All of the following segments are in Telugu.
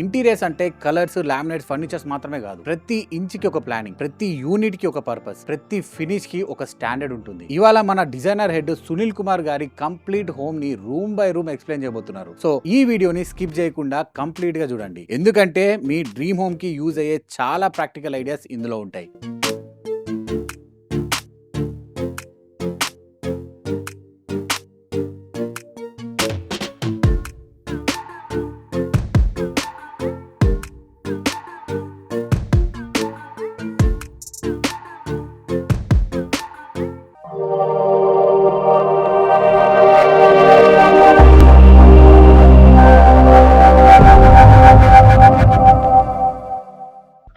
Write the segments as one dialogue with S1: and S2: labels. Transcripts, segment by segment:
S1: ఇంటీరియర్స్ అంటే కలర్స్, లామినేట్స్, ఫర్నిచర్స్ మాత్రమే కాదు. ప్రతి ఇంచుకి ఒక ప్లానింగ్, ప్రతి యూనిట్ కి ఒక పర్పస్, ప్రతి ఫినిష్ కి ఒక స్టాండర్డ్ ఉంటుంది. ఇవాళ మన డిజైనర్ హెడ్ సునీల్ కుమార్ గారి కంప్లీట్ హోమ్ ని రూమ్ బై రూమ్ ఎక్స్ప్లెయిన్ చేయబోతున్నారు. సో ఈ వీడియోని స్కిప్ చేయకుండా కంప్లీట్ గా చూడండి, ఎందుకంటే మీ డ్రీమ్ హోమ్ కి యూజ్ అయ్యే చాలా ప్రాక్టికల్ ఐడియాస్ ఇందులో ఉంటాయి.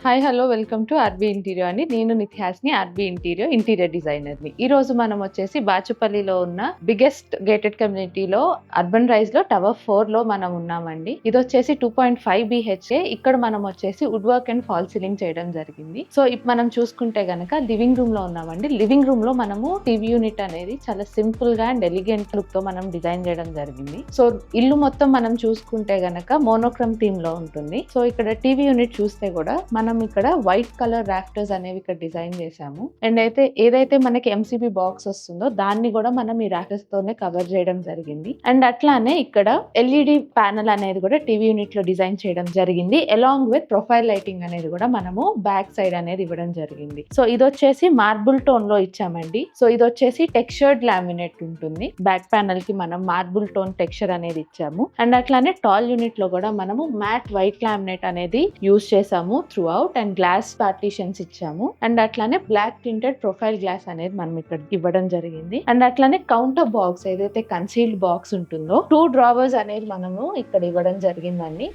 S2: Hi hello welcome to RB interior అండి. నేను నిత్యాస్ని, ఆర్బీ ఇంటీరియర్ డిజైనర్ని. ఈ రోజు మనం వచ్చేసి బాచుపల్లిలో ఉన్న బిగ్గెస్ట్ గేటెడ్ కమ్యూనిటీలో అర్బన్ రైజ్ లో టవర్ 4 లో మనం ఉన్నామండి. ఇది వచ్చేసి 2.5 BHK. ఇక్కడ మనం వచ్చేసి wood work and fall ceiling చేయడం జరిగింది. సో ఇప్పుడు మనం చూసుకుంటే గనక లివింగ్ రూమ్ లో ఉన్నామండి. లివింగ్ రూమ్ లో మనము టీవీ యూనిట్ అనేది చాలా సింపుల్ గా అండ్ ఎలిగెంట్ లుక్ తో మనం డిజైన్ చేయడం జరిగింది. సో ఇల్లు మొత్తం మనం చూసుకుంటే గనక మోనోక్రమ్ థీమ్ లో ఉంటుంది. సో ఇక్కడ టీవీ యూనిట్ చూస్తే కూడా మనం ఇక్కడ వైట్ కలర్ రాఫ్టర్స్ అనేవి ఇక్కడ డిజైన్ చేసాము. అండ్ అయితే ఏదైతే మనకి ఎంసీబీ బాక్స్ వస్తుందో దాన్ని కూడా మనం ఈ రాఫ్టర్స్ తోనే కవర్ చేయడం జరిగింది. అండ్ అట్లానే ఇక్కడ ఎల్ఈడి ప్యానల్ అనేది కూడా టీవీ యూనిట్ లో డిజైన్ చేయడం జరిగింది. అలాంగ్ విత్ ప్రొఫైల్ లైటింగ్ అనేది కూడా మనము బ్యాక్ సైడ్ అనేది ఇవ్వడం జరిగింది. సో ఇది వచ్చేసి మార్బుల్ టోన్ లో ఇచ్చామండి. సో ఇది వచ్చేసి టెక్స్చర్డ్ లామినేట్ ఉంటుంది. బ్యాక్ ప్యానల్ కి మనం మార్బుల్ టోన్ టెక్స్చర్ అనేది ఇచ్చాము. అండ్ అట్లానే టాల్ యూనిట్ లో కూడా మనము మ్యాట్ వైట్ లామినేట్ అనేది యూజ్ చేసాము through out. And glass partitions ఇచ్చాము. అండ్ అట్లానే బ్లాక్ ప్రింటెడ్ ప్రొఫైల్ గ్లాస్ అనేది మనం ఇక్కడ ఇవ్వడం జరిగింది. అండ్ అట్లానే కౌంటర్ బాక్స్ ఏదైతే కన్సీల్డ్ బాక్స్ ఉంటుందో 2 డ్రావర్స్ అనేది మనము ఇక్కడ ఇవ్వడం జరిగిందండి.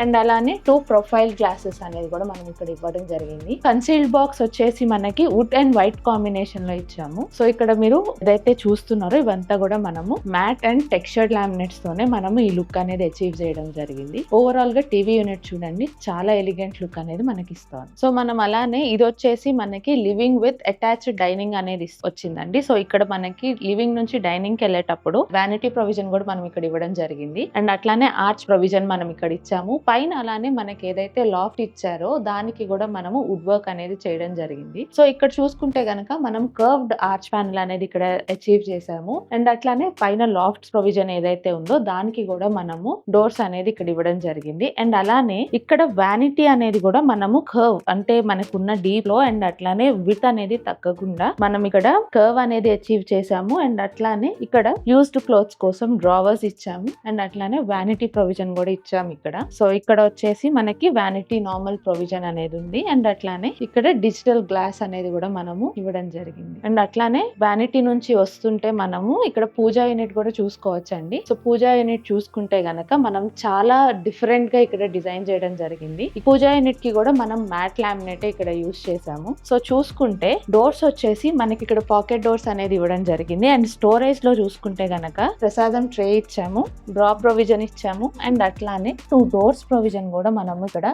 S2: అండ్ అలానే 2 ప్రొఫైల్ గ్లాసెస్ అనేది కూడా మనం ఇక్కడ ఇవ్వడం జరిగింది. కన్సీల్డ్ బాక్స్ వచ్చేసి మనకి వుడ్ అండ్ వైట్ కాంబినేషన్ లో ఇచ్చాము. సో ఇక్కడ మీరు ఏదైతే చూస్తున్నారో ఇవంతా కూడా మనము మ్యాట్ అండ్ టెక్స్చర్డ్ లామినేట్స్ తోనే మనము ఈ లుక్ అనేది అచీవ్ చేయడం జరిగింది. ఓవరాల్ గా టీవీ యూనిట్ చూడండి, చాలా ఎలిగెంట్ లుక్ అనేది మనకి ఇస్తుంది. సో మనం అలానే ఇది వచ్చేసి మనకి లివింగ్ విత్ అటాచ్డ్ డైనింగ్ అనేది వచ్చిందండి. సో ఇక్కడ మనకి లివింగ్ నుంచి డైనింగ్ కి వెళ్ళేటప్పుడు వ్యానిటీ ప్రొవిజన్ కూడా మనం ఇక్కడ ఇవ్వడం జరిగింది. అండ్ అట్లానే ఆర్చ్ ప్రొవిజన్ మనం ఇక్కడ ఇచ్చాము. పైన అలానే మనకి ఏదైతే లాఫ్ట్ ఇచ్చారో దానికి కూడా మనము వుడ్ వర్క్ అనేది చేయడం జరిగింది. సో ఇక్కడ చూసుకుంటే గనక మనం కర్వ్డ్ ఆర్చ్ ప్యానల్ అనేది ఇక్కడ అచీవ్ చేసాము. అండ్ అట్లానే పైన లాఫ్ట్ ప్రొవిజన్ ఏదైతే ఉందో దానికి కూడా మనము డోర్స్ అనేది ఇక్కడ ఇవ్వడం జరిగింది. అండ్ అలానే ఇక్కడ వ్యానిటీ అనేది కూడా మనము కర్వ్ అంటే మనకున్న డీప్ లో అండ్ అట్లానే విత్ అనేది తగ్గకుండా మనం ఇక్కడ కర్వ్ అనేది అచీవ్ చేసాము. అండ్ అట్లానే ఇక్కడ యూజ్డ్ క్లోత్స్ కోసం డ్రావర్స్ ఇచ్చాము. అండ్ అట్లానే వ్యానిటీ ప్రొవిజన్ కూడా ఇచ్చాము ఇక్కడ. సో ఇక్కడ వచ్చేసి మనకి వ్యానిటీ నార్మల్ ప్రొవిజన్ అనేది ఉంది. అండ్ అట్లానే ఇక్కడ డిజిటల్ గ్లాస్ అనేది కూడా మనము ఇవ్వడం జరిగింది. అండ్ అట్లానే వ్యానిటీ నుంచి వస్తుంటే మనము ఇక్కడ పూజా యూనిట్ కూడా చూసుకోవచ్చండి. సో పూజా యూనిట్ చూసుకుంటే గనక మనం చాలా డిఫరెంట్ గా ఇక్కడ డిజైన్ చేయడం జరిగింది. ఈ పూజా యూనిట్ కి కూడా మనం మ్యాట్ లామినేట్ ఇక్కడ యూజ్ చేసాము. సో చూసుకుంటే డోర్స్ వచ్చేసి మనకి ఇక్కడ పాకెట్ డోర్స్ అనేది ఇవ్వడం జరిగింది. అండ్ స్టోరేజ్ లో చూసుకుంటే గనక ప్రసాదం ట్రే ఇచ్చాము, డ్రా ప్రొవిజన్ ఇచ్చాము. అండ్ అట్లానే 2 డోర్స్ ప్రొవిజన్ కూడా మనము ఇక్కడ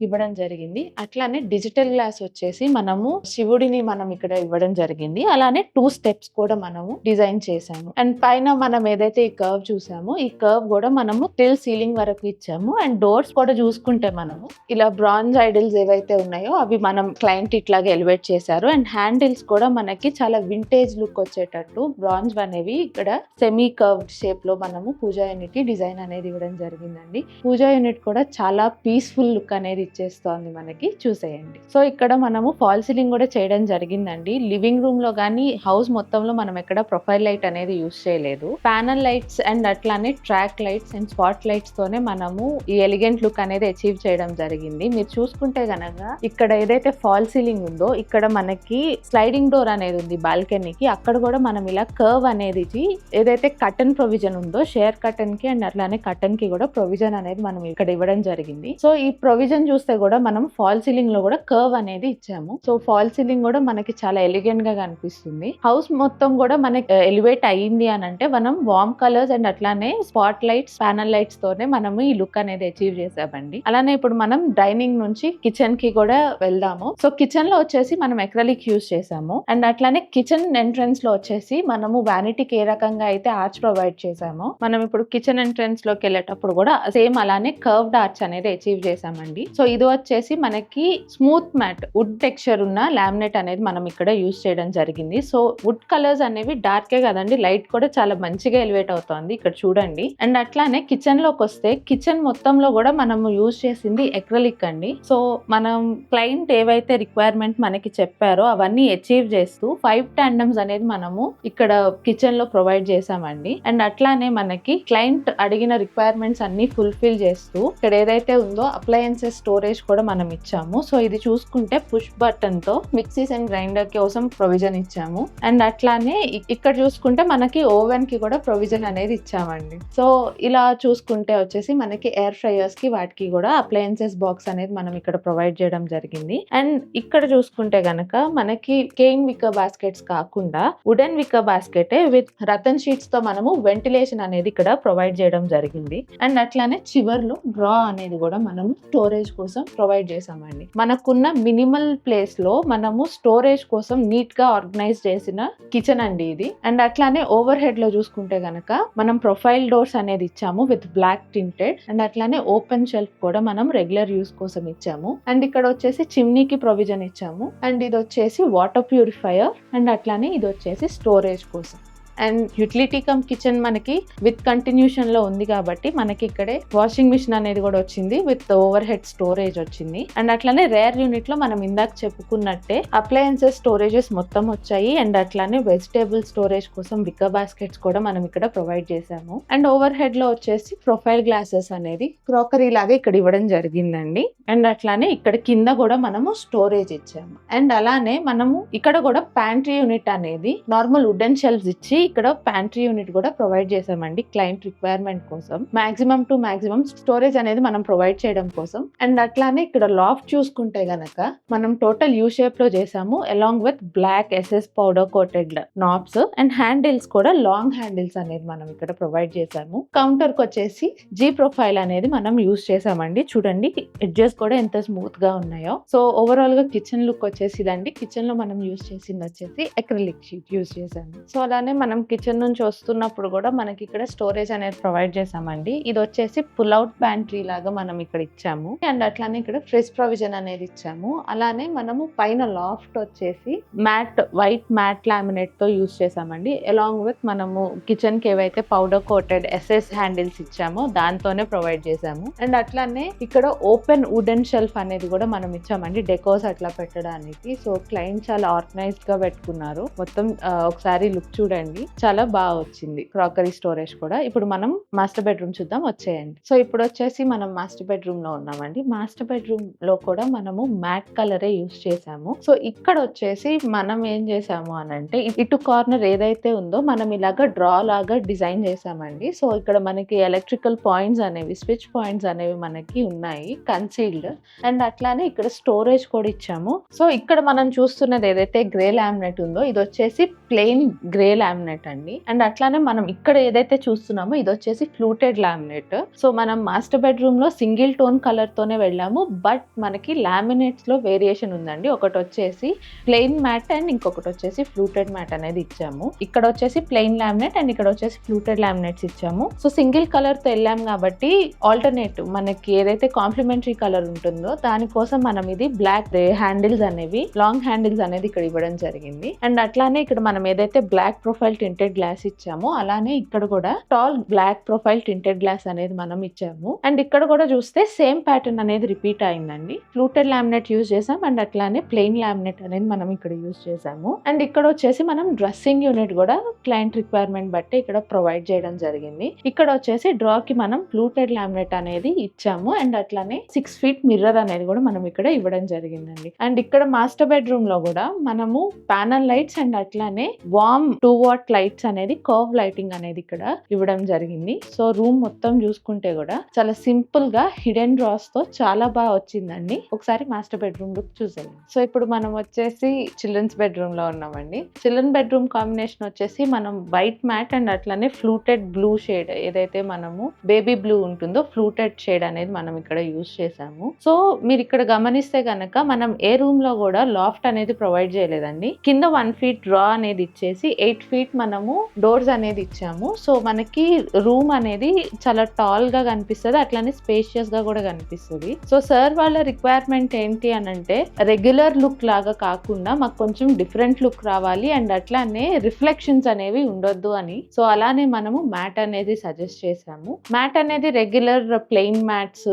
S2: ఇవ్వడం జరిగింది. అట్లానే డిజిటల్ గ్లాస్ వచ్చేసి మనము శివుడిని మనం ఇక్కడ ఇవ్వడం జరిగింది. అలానే 2 స్టెప్స్ కూడా మనము డిజైన్ చేసాము. అండ్ పైన మనం ఏదైతే ఈ కర్వ్ చూసామో ఈ కర్వ్ కూడా మనము టిల్ సీలింగ్ వరకు ఇచ్చాము. అండ్ డోర్స్ కూడా చూసుకుంటే మనము ఇలా బ్రాంజ్ ఐడిల్స్ ఏవైతే ఉన్నాయో అవి మనం క్లయింట్ ఇట్లాగా ఎలివేట్ చేశారు. అండ్ హ్యాండిల్స్ కూడా మనకి చాలా వింటేజ్ లుక్ వచ్చేటట్టు బ్రాంజ్ అనేవి ఇక్కడ సెమీ కర్వ్డ్ షేప్ లో మనము పూజా యూనిట్ డిజైన్ అనేది ఇవ్వడం జరిగిందండి. పూజా యూనిట్ కూడా చాలా పీస్ఫుల్ లుక్ అనేది ఇచ్చేస్తోంది మనకి, చూసేయండి. సో ఇక్కడ మనము ఫాల్ సీలింగ్ కూడా చేయడం జరిగిందండి. లివింగ్ రూమ్ లో కానీ హౌస్ మొత్తంలో మనం ఎక్కడ ప్రొఫైల్ లైట్ అనేది యూజ్ చేయలేదు. ప్యానల్ లైట్స్ అండ్ అట్లానే track lights and spot lights తోనే మనము ఈ ఎలిగెంట్ లుక్ అనేది అచీవ్ చేయడం జరిగింది. మీరు చూసుకుంటే గనక ఇక్కడ ఏదైతే ఫాల్ సీలింగ్ ఉందో ఇక్కడ మనకి స్లైడింగ్ డోర్ అనేది ఉంది బాల్కనీకి. అక్కడ కూడా మనం ఇలా కర్వ్ అనేది ఏదైతే కర్టన్ ప్రొవిజన్ ఉందో షేర్ కర్టన్ కి అండ్ అట్లానే కర్టన్ కి కూడా ప్రొవిజన్ అనేది మనం ఇక్కడ ఇవ్వడం జరిగింది. సో ఈ ప్రొవిజన్ చూస్తే కూడా మనం ఫాల్ సీలింగ్ లో కూడా కర్వ్ అనేది ఇచ్చాము. సో ఫాల్ సీలింగ్ కూడా మనకి చాలా ఎలిగెంట్ గా కనిపిస్తుంది. హౌస్ మొత్తం కూడా మనకి ఎలివేట్ అయ్యింది అని అంటే మనం వార్మ్ కలర్స్ అండ్ అట్లానే స్పాట్ లైట్స్, ప్యానల్ లైట్స్ తోనే మనము ఈ లుక్ అనేది అచీవ్ చేసామండి. అలానే ఇప్పుడు మనం డైనింగ్ నుంచి కిచెన్ కి కూడా వెళ్దాము. సో కిచెన్ లో వచ్చేసి మనం ఎక్రలిక్ యూజ్ చేసాము. అండ్ అట్లానే కిచెన్ ఎంట్రన్స్ లో వచ్చేసి మనము వ్యానిటీకి ఏ రకంగా అయితే ఆర్చ్ ప్రొవైడ్ చేసామో మనం ఇప్పుడు కిచెన్ ఎంట్రన్స్ లోకి వెళ్ళేటప్పుడు కూడా సేమ్ అలానే కర్వ్డ్ సాఫ్ట్ ఆర్చ్ అనేది అచీవ్ చేసామండి. సో ఇది వచ్చేసి మనకి స్మూత్ మ్యాట్ వుడ్ టెక్స్చర్ ఉన్న లామినేట్ అనేది మనం ఇక్కడ యూజ్ చేయడం జరిగింది. సో వుడ్ కలర్స్ అనేవి డార్కే కదండి, లైట్ కూడా చాలా మంచిగా ఎలివేట్ అవుతుంది ఇక్కడ చూడండి. అండ్ అట్లానే కిచెన్ లోకి వస్తే కిచెన్ మొత్తంలో కూడా మనము యూజ్ చేసింది ఎక్రలిక్ అండి. సో మనం క్లయింట్ ఏవైతే రిక్వైర్మెంట్ మనకి చెప్పారో అవన్నీ అచీవ్ చేస్తూ 5 టాండమ్స్ అనేది మనము ఇక్కడ కిచెన్ లో ప్రొవైడ్ చేసామండి. అండ్ అట్లానే మనకి క్లయింట్ అడిగిన రిక్వైర్మెంట్స్ అన్ని ఫుల్ఫిల్ చేస్తూ ఇక్కడ ఏదైతే ఉందో అప్లయన్సెస్ స్టోరేజ్ కూడా మనం ఇచ్చాము. సో ఇది చూసుకుంటే పుష్ బటన్ తో మిక్సీస్ అండ్ గ్రైండర్ కోసం ప్రొవిజన్ ఇచ్చాము. అండ్ అట్లానే ఇక్కడ చూసుకుంటే మనకి ఓవెన్ కి కూడా ప్రొవిజన్ అనేది ఇచ్చామండి. సో ఇలా చూసుకుంటే వచ్చేసి మనకి ఎయిర్ ఫ్రైయర్స్ కి వాటికి కూడా అప్లయన్సెస్ బాక్స్ అనేది మనం ఇక్కడ ప్రొవైడ్ చేయడం జరిగింది. అండ్ ఇక్కడ చూసుకుంటే గనక మనకి కేన్ విక్కర్ బాస్కెట్స్ కాకుండా wooden wicker basket with rattan sheets తో మనము వెంటిలేషన్ అనేది ఇక్కడ ప్రొవైడ్ చేయడం జరిగింది. అండ్ అట్లానే చివర్లో డ్రా అనేది కూడా మనము స్టోరేజ్ కోసం ప్రొవైడ్ చేసామండి. మనకున్న మినిమల్ ప్లేస్ లో మనము స్టోరేజ్ కోసం నీట్ గా ఆర్గనైజ్ చేసిన కిచెన్ అండి ఇది. అండ్ అట్లానే ఓవర్ హెడ్ లో చూసుకుంటే గనక మనం ప్రొఫైల్ డోర్స్ అనేది ఇచ్చాము విత్ బ్లాక్ టింటెడ్. అండ్ అట్లానే ఓపెన్ షెల్ఫ్ కూడా మనం రెగ్యులర్ యూస్ కోసం ఇచ్చాము. అండ్ ఇక్కడ వచ్చేసి చిమ్నీకి ప్రొవిజన్ ఇచ్చాము. అండ్ ఇది వచ్చేసి వాటర్ ప్యూరిఫైయర్. అండ్ అట్లానే ఇది వచ్చేసి స్టోరేజ్ కోసం. అండ్ యూటిలిటీ కమ్ కిచెన్ మనకి విత్ కంటిన్యూషన్ లో ఉంది కాబట్టి మనకి ఇక్కడే వాషింగ్ మిషన్ అనేది కూడా వచ్చింది విత్ ఓవర్ హెడ్ స్టోరేజ్ వచ్చింది. అండ్ అట్లానే రేర్ యూనిట్ లో మనం ఇందాక చెప్పుకున్నట్టే అప్లయన్సెస్ స్టోరేజెస్ మొత్తం వచ్చాయి. అండ్ అట్లానే వెజిటేబుల్ స్టోరేజ్ కోసం విక్కర్ బాస్కెట్స్ కూడా మనం ఇక్కడ ప్రొవైడ్ చేసాము. అండ్ ఓవర్ హెడ్ లో వచ్చేసి ప్రొఫైల్ గ్లాసెస్ అనేది క్రాకరీ లాగా ఇక్కడ ఇవ్వడం జరిగిందండి. అండ్ అట్లానే ఇక్కడ కింద కూడా మనము స్టోరేజ్ ఇచ్చాము. అండ్ అలానే మనము ఇక్కడ కూడా ప్యాంట్రీ యూనిట్ అనేది నార్మల్ వుడెన్ షెల్ఫ్స్ ఇచ్చి ఇక్కడ ప్యాంట్రీ యూనిట్ కూడా ప్రొవైడ్ చేసామండి క్లయింట్ రిక్వైర్మెంట్ కోసం. మాక్సిమం టు మాక్సిమం స్టోరేజ్ అనేది మనం ప్రొవైడ్ చేయడం కోసం. అండ్ అట్లానే ఇక్కడ లాఫ్ట్ చూసుకుంటే గనక మనం టోటల్ యూ షేప్ లో చేసాము along with black SS powder coated knobs and handles కూడా లాంగ్ హ్యాండిల్స్ అనేది మనం ఇక్కడ ప్రొవైడ్ చేసాము. కౌంటర్ కి వచ్చేసి జీ ప్రొఫైల్ అనేది మనం యూజ్ చేసామండి. చూడండి ఎడ్జెస్ కూడా ఎంత స్మూత్ గా ఉన్నాయో. సో ఓవరాల్ గా కిచెన్ లుక్ వచ్చేసి ఇదండి. కిచెన్ లో మనం యూజ్ చేసింది వచ్చేసి ఎక్రిలిక్ షీట్ యూజ్ చేసాము. సో అలానే మనం కిచెన్ నుంచి వస్తున్నప్పుడు కూడా మనకి ఇక్కడ స్టోరేజ్ అనేది ప్రొవైడ్ చేసామండి. ఇది వచ్చేసి పుల్ అవుట్ ప్యాంట్రీ లాగా మనం ఇక్కడ ఇచ్చాము. అండ్ అట్లానే ఇక్కడ ఫ్రిడ్జ్ ప్రొవిజన్ అనేది ఇచ్చాము. అలానే మనము పైన లాఫ్ట్ వచ్చేసి మ్యాట్ వైట్ మ్యాట్ లామినేట్ తో యూజ్ చేసామండి. అలాంగ్ విత్ మనము కిచెన్ కి ఏవైతే పౌడర్ కోటెడ్ ఎస్ఎస్ హ్యాండిల్స్ ఇచ్చామో దాంతోనే ప్రొవైడ్ చేసాము. అండ్ అట్లానే ఇక్కడ ఓపెన్ వుడెన్ షెల్ఫ్ అనేది కూడా మనం ఇచ్చామండి డెకోస్ అట్లా పెట్టడానికి. సో క్లయింట్ చాలా ఆర్గనైజ్డ్ గా పెట్టుకున్నారు. మొత్తం ఒకసారి లుక్ చూడండి, చాలా బాగా వచ్చింది క్రాకరీ స్టోరేజ్ కూడా. ఇప్పుడు మనం మాస్టర్ బెడ్రూమ్ చూద్దాం, వచ్చేయండి. సో ఇప్పుడు వచ్చేసి మనం మాస్టర్ బెడ్రూమ్ లో ఉన్నామండి. మాస్టర్ బెడ్రూమ్ లో కూడా మనము మ్యాట్ కలరే యూజ్ చేసాము. సో ఇక్కడ వచ్చేసి మనం ఏం చేసాము అని అంటే ఇటు కార్నర్ ఏదైతే ఉందో మనం ఇలాగా డ్రా లాగా డిజైన్ చేసామండి. సో ఇక్కడ మనకి ఎలక్ట్రికల్ పాయింట్స్ అనేవి స్విచ్ పాయింట్స్ అనేవి మనకి ఉన్నాయి కన్సీల్డ్. అండ్ అట్లానే ఇక్కడ స్టోరేజ్ కూడా ఇచ్చాము. సో ఇక్కడ మనం చూస్తున్నది ఏదైతే గ్రే లామినేట్ ఉందో ఇది వచ్చేసి ప్లెయిన్ గ్రే లామినేట్ అండి. అండ్ అట్లానే మనం ఇక్కడ ఏదైతే చూస్తున్నామో ఇది వచ్చేసి ఫ్లూటెడ్ లామినేట్. సో మనం మాస్టర్ బెడ్రూమ్ లో సింగిల్ టోన్ కలర్ తోనే వెళ్ళాము. బట్ మనకి లామినేట్స్ లో వేరియేషన్ ఉందండి. ఒకటి వచ్చేసి ప్లెయిన్ మ్యాట్ అండ్ ఇంకొకటి వచ్చేసి ఫ్లూటెడ్ మ్యాట్ అనేది ఇచ్చాము. ఇక్కడ వచ్చేసి ప్లెయిన్ లామినేట్ అండ్ ఇక్కడ వచ్చేసి ఫ్లూటెడ్ లామినేట్స్ ఇచ్చాము. సో సింగిల్ కలర్ తో వెళ్ళాము కాబట్టి ఆల్టర్నేటివ్ మనకి ఏదైతే కాంప్లిమెంటరీ కలర్ ఉంటుందో దానికోసం మనం ఇది బ్లాక్ హ్యాండిల్స్ అనేవి లాంగ్ హ్యాండిల్స్ అనేది ఇక్కడ ఇవ్వడం జరిగింది. అండ్ అట్లానే ఇక్కడ మనం ఏదైతే బ్లాక్ ప్రొఫైల్ టింటెడ్ గ్లాస్ ఇచ్చాము అలానే ఇక్కడ కూడా tall black profile tinted glass అనేది మనం ఇచ్చాము. అండ్ ఇక్కడ కూడా చూస్తే సేమ్ ప్యాటర్న్ అనేది రిపీట్ అయిందండి. ఫ్లూటెడ్ లామినేట్ యూజ్ చేసాం అండ్ అట్లానే ప్లెయిన్ లామినేట్ అనేది మనం ఇక్కడ యూజ్ చేసాము. అండ్ ఇక్కడ వచ్చేసి మనం డ్రెస్సింగ్ యూనిట్ కూడా క్లయింట్ రిక్వైర్మెంట్ బట్టి ఇక్కడ ప్రొవైడ్ చేయడం జరిగింది. ఇక్కడ వచ్చేసి డ్రా కి మనం ఫ్లూటెడ్ లామినేట్ అనేది ఇచ్చాము. అండ్ అట్లానే 6 feet మిర్రర్ అనేది కూడా మనం ఇక్కడ ఇవ్వడం జరిగిందండి. అండ్ ఇక్కడ మాస్టర్ బెడ్రూమ్ లో కూడా మనము ప్యానల్ లైట్స్ అండ్ అట్లానే వార్మ్ 2 watt లైట్స్ అనేది కర్వ్ లైటింగ్ అనేది ఇక్కడ ఇవ్వడం జరిగింది. సో రూమ్ మొత్తం చూసుకుంటే కూడా చాలా సింపుల్ గా హిడెన్ డ్రాస్ తో చాలా బాగా వచ్చిందండి. ఒకసారి మాస్టర్ బెడ్రూమ్ లుక్ చూసేయండి. సో ఇప్పుడు మనం వచ్చేసి చిల్డ్రన్స్ బెడ్రూమ్ లో ఉన్నామండి. చిల్డ్రన్ బెడ్రూమ్ కాంబినేషన్ వచ్చేసి మనం వైట్ మ్యాట్ అండ్ అట్లానే ఫ్లూటెడ్ బ్లూ షేడ్ ఏదైతే మనము బేబీ బ్లూ ఉంటుందో ఫ్లూటెడ్ షేడ్ అనేది మనం ఇక్కడ యూజ్ చేసాము. సో మీరు ఇక్కడ గమనిస్తే కనుక మనం ఏ రూమ్ లో కూడా లాఫ్ట్ అనేది ప్రొవైడ్ చేయలేదండి. కింద 1 feet డ్రా అనేది ఇచ్చేసి 8 feet మనము డోర్స్ అనేది ఇచ్చాము. సో మనకి రూమ్ అనేది చాలా టాల్ గా కనిపిస్తుంది, అట్లానే స్పేషియస్ గా కూడా కనిపిస్తుంది. సో సార్ వాళ్ళ రిక్వైర్మెంట్ ఏంటి అని అంటే రెగ్యులర్ లుక్ లాగా కాకుండా మాకు కొంచెం డిఫరెంట్ లుక్ రావాలి అండ్ అట్లానే రిఫ్లెక్షన్స్ అనేవి ఉండొద్దు అని. సో అలానే మనము మ్యాట్ అనేది సజెస్ట్ చేసాము. మ్యాట్ అనేది రెగ్యులర్ ప్లెయిన్ మ్యాట్స్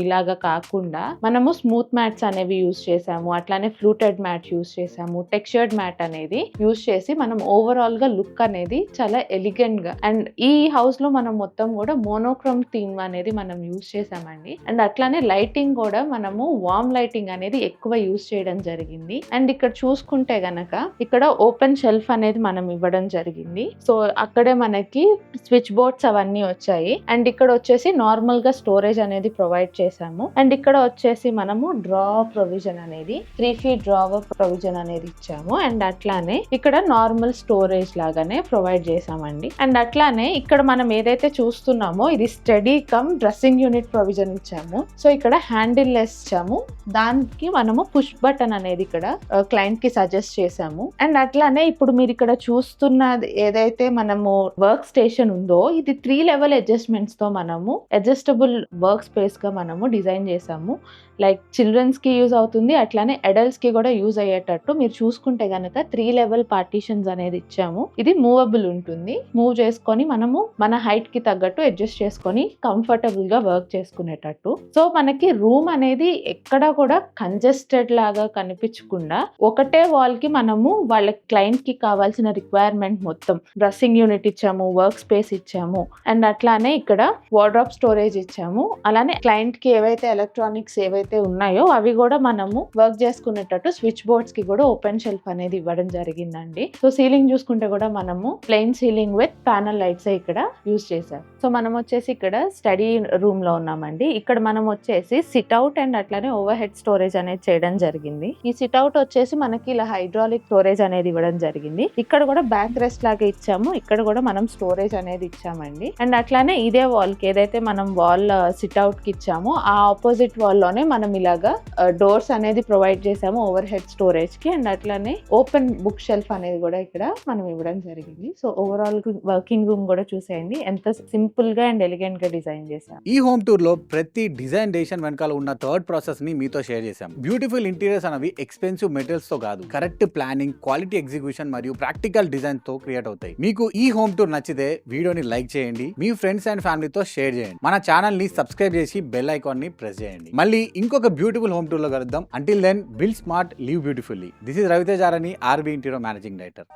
S2: ఇలాగా కాకుండా మనము స్మూత్ మ్యాట్స్ అనేవి యూజ్ చేసాము, అట్లానే ఫ్లూటెడ్ మ్యాట్ యూజ్ చేసాము, టెక్స్చర్డ్ మ్యాట్ అనేది యూజ్ చేసి మనం ఓవరాల్ గా లుక్ అనేది చాలా ఎలిగెంట్ గా. అండ్ ఈ హౌస్ లో మనం మొత్తం కూడా మోనోక్రోమ్ థీమ్ అనేది మనం యూజ్ చేసామండి. అండ్ అట్లానే లైటింగ్ కూడా మనము వార్మ్ లైటింగ్ అనేది ఎక్కువ యూజ్ చేయడం జరిగింది. అండ్ ఇక్కడ చూసుకుంటే గనక ఇక్కడ ఓపెన్ షెల్ఫ్ అనేది మనం ఇవ్వడం జరిగింది. సో అక్కడే మనకి స్విచ్ బోర్డ్స్ అవన్నీ వచ్చాయి. అండ్ ఇక్కడ వచ్చేసి నార్మల్ గా స్టోరేజ్ అనేది ప్రొవైడ్ చేసాము. అండ్ ఇక్కడ వచ్చేసి మనము డ్రా ప్రొవిజన్ అనేది 3 feet డ్రావర్ ప్రొవిజన్ అనేది ఇచ్చాము. అండ్ అట్లానే ఇక్కడ నార్మల్ స్టోరేజ్ లాగానే ప్రొవైడ్ చేసామండి. అండ్ అట్లానే ఇక్కడ మనం ఏదైతే చూస్తున్నామో ఇది study come dressing unit provision ఇచ్చాము. సో ఇక్కడ హ్యాండిల్ లెస్ ఇచ్చాము, దానికి మనము పుష్ బటన్ అనేది ఇక్కడ క్లయింట్ కి సజెస్ట్ చేసాము. అండ్ అట్లానే ఇప్పుడు మీరు ఇక్కడ చూస్తున్నది ఏదైతే మనము వర్క్ స్టేషన్ ఉందో ఇది 3 level అడ్జస్ట్మెంట్స్ తో మనము అడ్జస్టబుల్ వర్క్ స్పేస్ గా మనము డిజైన్ చేసాము. లైక్ చిల్డ్రన్స్ కి యూజ్ అవుతుంది, అట్లానే అడల్ట్స్ కి కూడా యూజ్ అయ్యేటట్టు మీరు చూసుకుంటే గనక 3 level పార్టీషన్స్ అనేది ఇచ్చాము. ఇది మూవబుల్ ఉంటుంది, మూవ్ చేసుకొని మనము మన హైట్ కి తగ్గట్టు అడ్జస్ట్ చేసుకొని కంఫర్టబుల్ గా వర్క్ చేసుకునేటట్టు. సో మనకి రూమ్ అనేది ఎక్కడ కూడా కంజెస్టెడ్ లాగా కనిపించకుండా ఒకటే వాల్ కి మనము వాళ్ళ క్లయింట్ కి కావాల్సిన రిక్వైర్మెంట్ మొత్తం డ్రెస్సింగ్ యూనిట్ ఇచ్చాము, వర్క్ స్పేస్ ఇచ్చాము, అండ్ అట్లానే ఇక్కడ వార్డ్రోబ్ స్టోరేజ్ ఇచ్చాము. అలానే క్లయింట్ కి ఏవైతే ఎలక్ట్రానిక్స్ ఏవైతే ఉన్నాయో అవి కూడా మనము వర్క్ చేసుకునేటట్టు స్విచ్ బోర్డ్స్ కి కూడా ఓపెన్ షెల్ఫ్ అనేది ఇవ్వడం జరిగిందండి. సో సీలింగ్ చూసుకుంటే కూడా మనము plain ceiling with panel lights ఇక్కడ యూజ్ చేసాం. సో మనం వచ్చేసి ఇక్కడ స్టడీ రూమ్ లో ఉన్నామండి. ఇక్కడ మనం వచ్చేసి సిట్ అవుట్ అండ్ అట్లానే ఓవర్ హెడ్ స్టోరేజ్ అనేది చేయడం జరిగింది. ఈ సిట్ అవుట్ వచ్చేసి మనకి ఇలా హైడ్రాలిక్ స్టోరేజ్ అనేది ఇవ్వడం జరిగింది. ఇక్కడ కూడా బ్యాక్ రెస్ట్ లాగా ఇచ్చాము, ఇక్కడ కూడా మనం స్టోరేజ్ అనేది ఇచ్చామండి. అండ్ అట్లానే ఇదే వాల్ కి ఏదైతే మనం వాల్ సిట్ అవుట్ కి ఇచ్చామో ఆ ఆపోజిట్ వాల్ లోనే మనం ఇలాగా డోర్స్ అనేది ప్రొవైడ్ చేసాము ఓవర్ హెడ్ స్టోరేజ్ కి. అండ్ అట్లానే ఓపెన్ బుక్ షెల్ఫ్ అనేది కూడా ఇక్కడ మనం ఇవ్వడం జరిగింది. సో ఓవరాల్ వర్కింగ్ రూమ్ కూడా చూసేయండి ఎంత సింపుల్ గా అండ్ ఎలిగెంట్ గా డిజైన్ చేసాం.
S1: ఈ హోమ్ టూర్ లో ప్రతి డిజైన్ డెసిషన్ వెనకాల ఉన్న థర్డ్ ప్రాసెస్ ని మీతో షేర్ చేశాం. బ్యూటిఫుల్ ఇంటీరియర్స్ అనేవి ఎక్స్పెన్సివ్ మెటీరియల్స్ తో కాదు, కరెక్ట్ ప్లానింగ్, క్వాలిటీ ఎగ్జిక్యూషన్ మరియు ప్రాక్టికల్ డిజైన్ తో క్రియేట్ అవుతాయి. మీకు ఈ హోమ్ టూర్ నచ్చితే వీడియోని లైక్ చేయండి, మీ ఫ్రెండ్స్ అండ్ ఫ్యామిలీతో షేర్ చేయండి, మన ఛానల్ ని సబ్స్క్రైబ్ చేసి బెల్ ఐకాన్ ని ప్రెస్ చేయండి. మళ్ళీ ఇంకొక బ్యూటిఫుల్ హోమ్ టూర్ లో కలుద్దాం. Until then, build smart, live beautifully. This is Raviteja Arani, RB interior managing director.